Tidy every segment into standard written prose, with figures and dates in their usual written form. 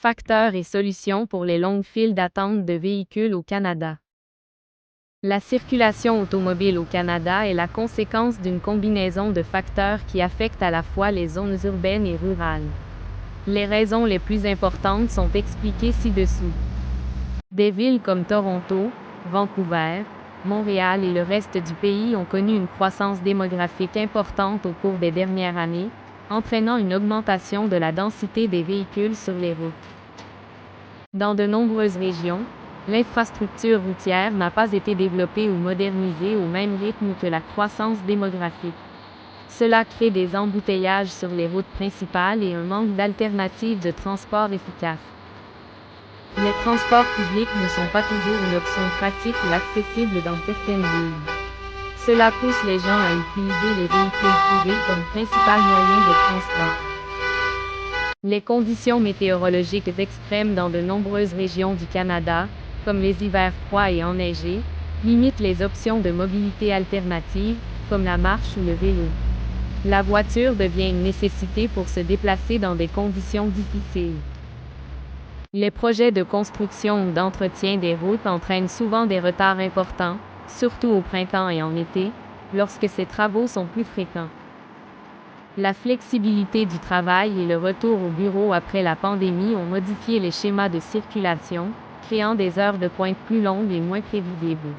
Facteurs et solutions pour les longues files d'attente de véhicules au Canada. La circulation automobile au Canada est la conséquence d'une combinaison de facteurs qui affectent à la fois les zones urbaines et rurales. Les raisons les plus importantes sont expliquées ci-dessous. Des villes comme Toronto, Vancouver, Montréal et le reste du pays ont connu une croissance démographique importante au cours des dernières années, entraînant une augmentation de la densité des véhicules sur les routes. Dans de nombreuses régions, l'infrastructure routière n'a pas été développée ou modernisée au même rythme que la croissance démographique. Cela crée des embouteillages sur les routes principales et un manque d'alternatives de transport efficaces. Les transports publics ne sont pas toujours une option pratique ou accessible dans certaines villes. Cela pousse les gens à utiliser les véhicules privés comme principal moyen de transport. Les conditions météorologiques extrêmes dans de nombreuses régions du Canada, comme les hivers froids et enneigés, limitent les options de mobilité alternatives, comme la marche ou le vélo. La voiture devient une nécessité pour se déplacer dans des conditions difficiles. Les projets de construction ou d'entretien des routes entraînent souvent des retards importants, surtout au printemps et en été, lorsque ces travaux sont plus fréquents. La flexibilité du travail et le retour au bureau après la pandémie ont modifié les schémas de circulation, créant des heures de pointe plus longues et moins prévisibles.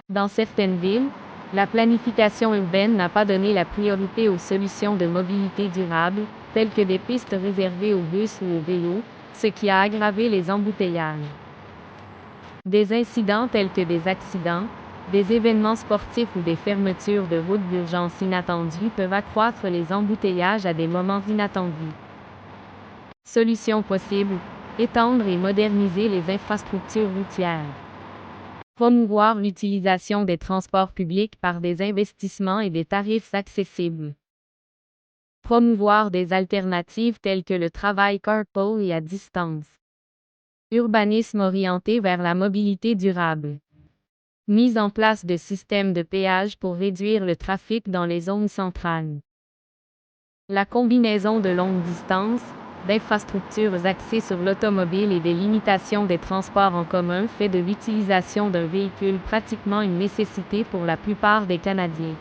Dans certaines villes, la planification urbaine n'a pas donné la priorité aux solutions de mobilité durable, telles que des pistes réservées aux bus ou aux vélos, ce qui a aggravé les embouteillages. Des incidents tels que des accidents, des événements sportifs ou des fermetures de routes d'urgence inattendues peuvent accroître les embouteillages à des moments inattendus. Solutions possibles: étendre et moderniser les infrastructures routières. Promouvoir l'utilisation des transports publics par des investissements et des tarifs accessibles. Promouvoir des alternatives telles que le travail carpool et à distance. Urbanisme orienté vers la mobilité durable. Mise en place de systèmes de péage pour réduire le trafic dans les zones centrales. La combinaison de longues distances, d'infrastructures axées sur l'automobile et des limitations des transports en commun fait de l'utilisation d'un véhicule pratiquement une nécessité pour la plupart des Canadiens.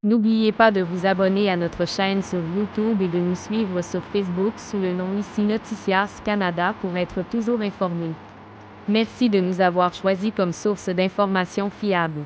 N'oubliez pas de vous abonner à notre chaîne sur YouTube et de nous suivre sur Facebook sous le nom ici Noticias Canada pour être toujours informé. Merci de nous avoir choisis comme source d'informations fiables.